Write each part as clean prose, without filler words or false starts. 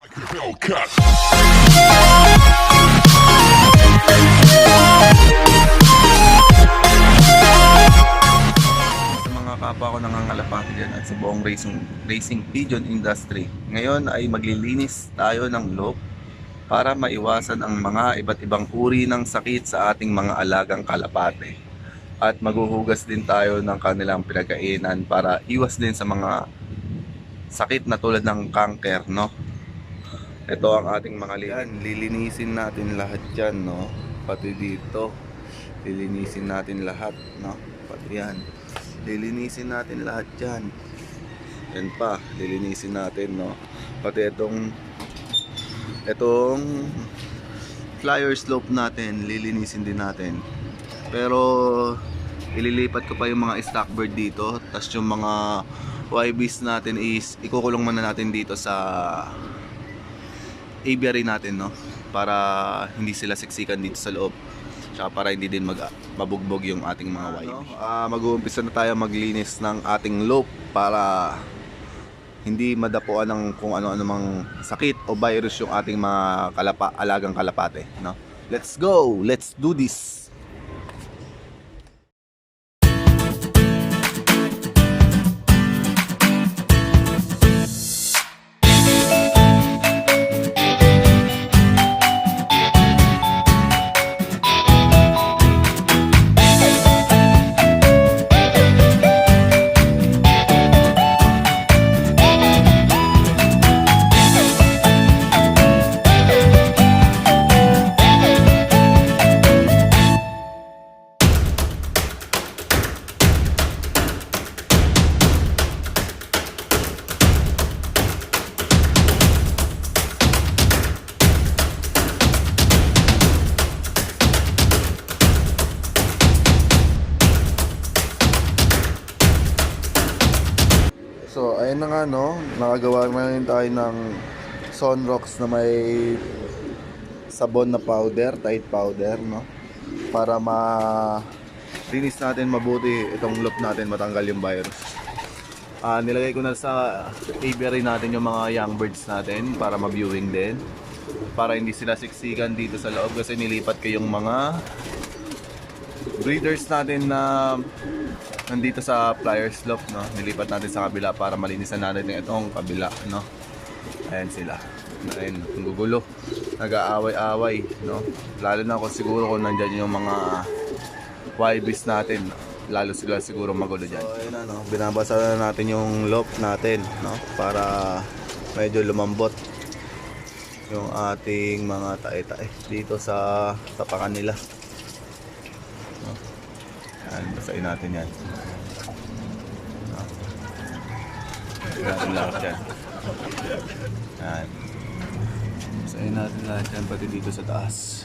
Hellcat. Sa mga kapwa ko nangangalapati dyan at sa buong racing pigeon industry, ngayon ay maglilinis tayo ng loft para maiwasan ang mga iba't ibang uri ng sakit sa ating mga alagang kalapate. At maghuhugas din tayo ng kanilang pinagkainan para iwas din sa mga sakit na tulad ng cancer, no? Ito ang ating mga lilinisin natin lahat dyan, no? Pati dito, lilinisin natin lahat, no? Pati yan, lilinisin natin lahat dyan. Yan pa, lilinisin natin, no? Pati itong flyer slope natin, lilinisin din natin. Pero ililipat ko pa yung mga stock bird dito. Tapos yung mga YBs natin is ikukulong muna natin dito sa aviary natin, no? Para hindi sila siksikan dito sa loob. Tsaka para hindi din mabugbog yung ating mga YB. Mag-uumpisa na tayo maglinis ng ating loop para hindi madapuan ng kung ano-ano mang sakit o virus yung ating mga alagang kalapate, no? Let's go! Let's do this! So, ayun na nga, no, nakagawa na rin tayo ng sunrocks na may sabon na powder, Tide powder, no, para linis natin mabuti itong loop natin, matanggal yung virus. Nilagay ko na sa aviary natin yung mga young birds natin para ma-viewing din, para hindi sila siksikan dito sa loob, kasi nilipat ko yung mga breeders natin na nandito sa flyer slope, no, nilipat natin sa kabila para malinisan natin itong kabila, no. Ayan sila, ayun, gugulo, nag-aaway-away, no, lalo na kung siguro kung nandyan yung mga YBs natin, lalo sila siguro magulo dyan. So ayun na, no, binabasa na natin yung loft natin, no, para medyo lumambot yung ating mga tae-tae dito sa tapakan nila, no. Ayan, basahin natin yan, no. Basahin natin lahat yan. Ayan, basahin natin lahat yan, pati dito sa taas.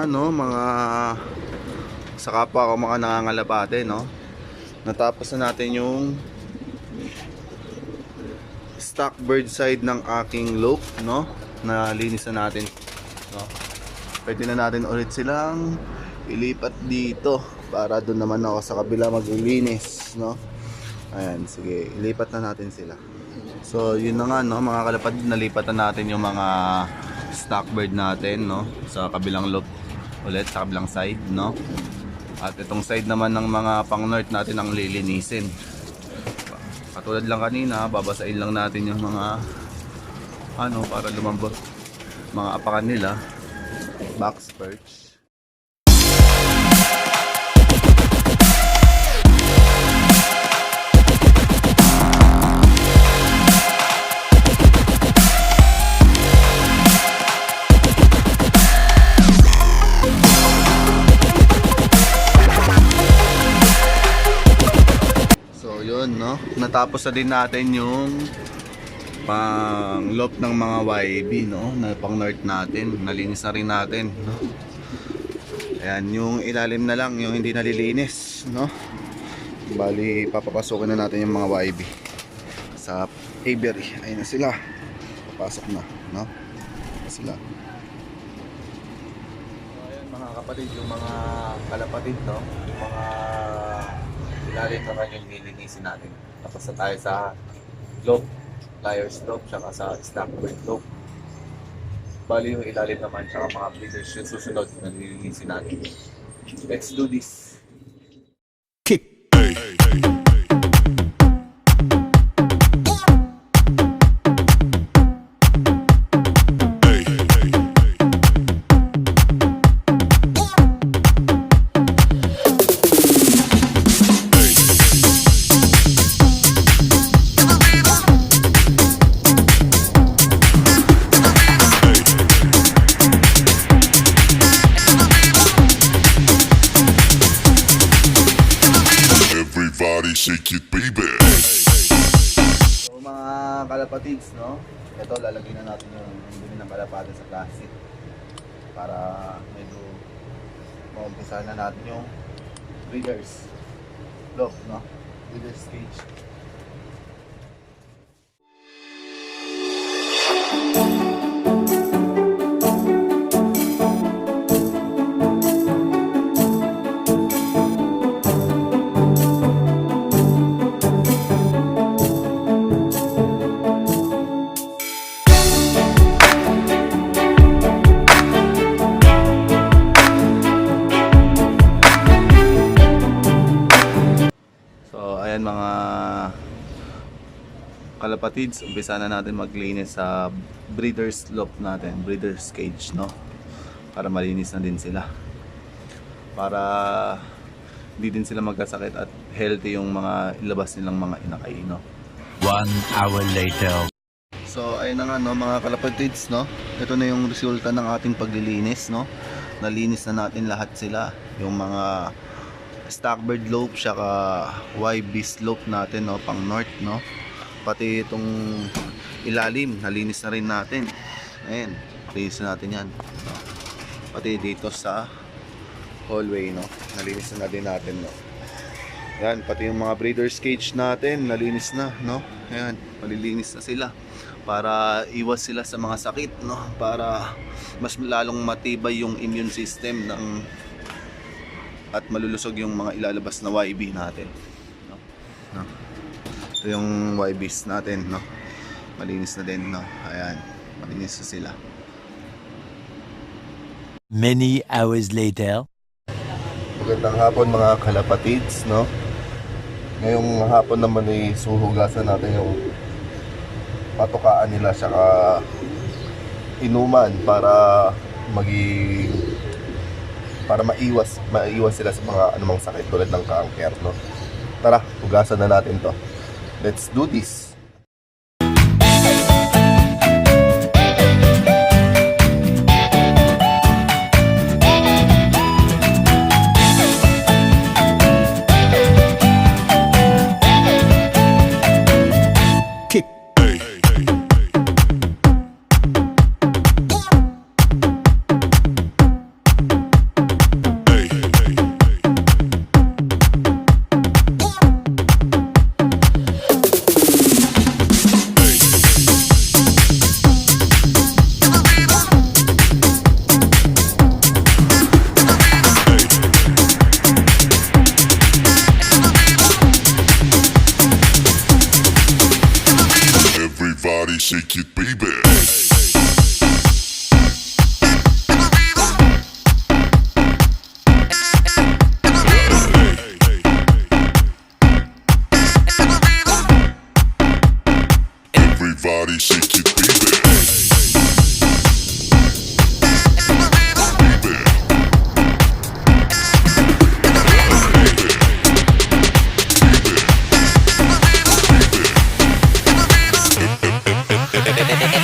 No, mga sa kapwa ko mga nangangalapate, no, natapos na natin yung stock bird side ng aking loop, no, na linis na natin, no. Pwede na natin ulit silang ilipat dito para doon naman ako sa kabila maglilinis, no. Ayan, sige, ilipat na natin sila. So yun na nga, no, mga kalapad, nalipat na natin yung mga stock bird natin, no, sa kabilang loop ulit, sa kabilang side, no. At itong side naman ng mga pang north natin ang lilinisin. Katulad lang kanina, babasain lang natin yung mga para lumambot mga apakan nila, box perch. natapos na din natin yung pang loft ng mga YB, no? Na pang north natin. Nalinis na rin natin, no? Ayan, yung ilalim na lang, yung hindi nalilinis, no? Bali, papapasukin na natin yung mga YB sa aviary. Ayun na sila. Papasok na, no? Sila. So, ayan mga kapatid, yung mga kalapatid, no? Yung mga ilalim naman yung nilinisin natin. Tapos na tayo sa loft, pliers loft, saka sa stackboard loft. Bali yung ilalim naman, saka mga bleeders yung susunod na nilinisin natin. Let's do this. Kick! Shake it, baby. So mga kalapatids, no? Ito lalagyan na natin yung dumi ng kalapate sa plastic para medyo maumpisahan na natin yung breeders loft, no? Breeders cage. Ayan mga kalapatids, umpisa na natin maglinis sa breeders loft natin, breeders cage, no? Para malinis na din sila. Para hindi din sila magkasakit at healthy yung mga ilabas nilang mga inakay, no? 1 hour later. So ayun na nga, no, mga kalapatids, no? Ito na yung resulta ng ating paglilinis, no? Nalinis na natin lahat sila, yung mga stackbird loaf saka YB slope natin, no, pang north, no, pati itong ilalim nalinis na rin natin. Ayan, linis na natin yan, no? Pati dito sa hallway, no, nalinis na din natin, no. Ayan, pati yung mga breeders cage natin nalinis na, no. Ayan, malilinis na sila para iwas sila sa mga sakit, no, para mas lalong matibay yung immune system ng at malulusog yung mga ilalabas na YB natin, no? No? Ito yung YBs natin, no? Malinis na din, no? Ayan, malinis na sila. Many hours later. Magandang hapon mga kalapatids, no? Ngayong hapon naman ay suhugasan natin yung patukaan nila saka inuman para maiwas sila sa mga anumang sakit tulad ng cancer, no? Tara, hugasan na natin to. Let's do this. Kick. Everybody shake it, baby. Everybody shake it, baby. Baby.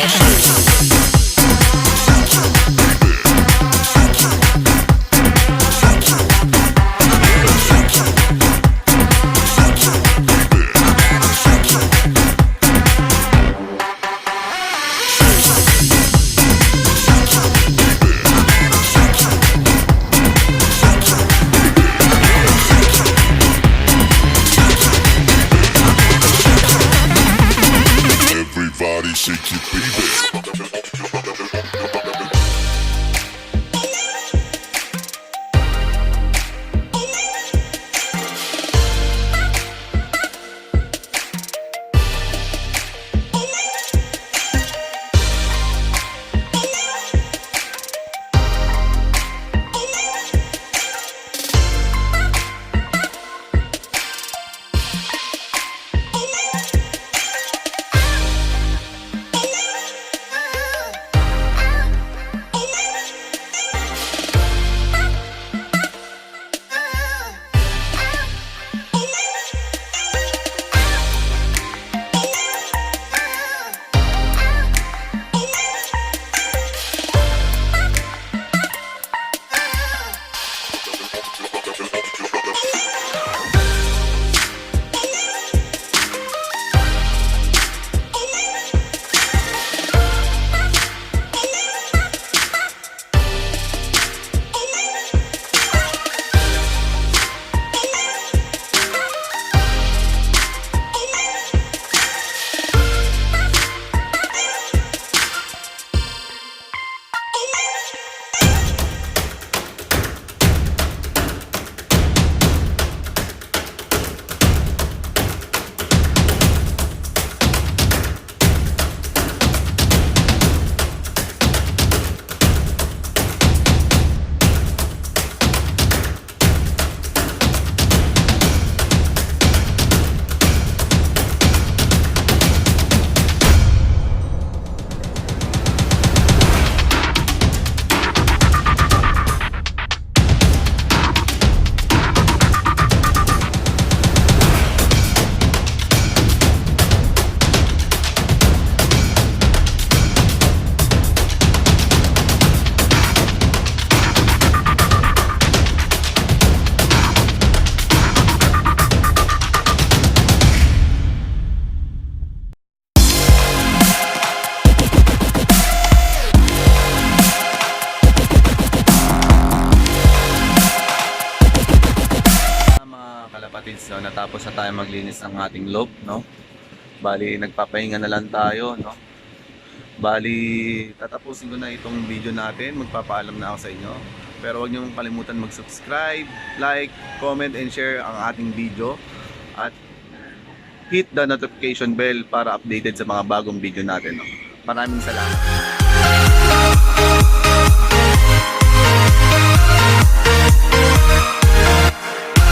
guys, so natapos na tayo maglinis ng ating loft, no? Bali, nagpapahinga na lang tayo, no? Bali, tatapusin ko na itong video natin. Magpapaalam na ako sa inyo. Pero huwag niyong kalimutan mag-subscribe, like, comment, and share ang ating video. At hit the notification bell para updated sa mga bagong video natin, no? Maraming salamat.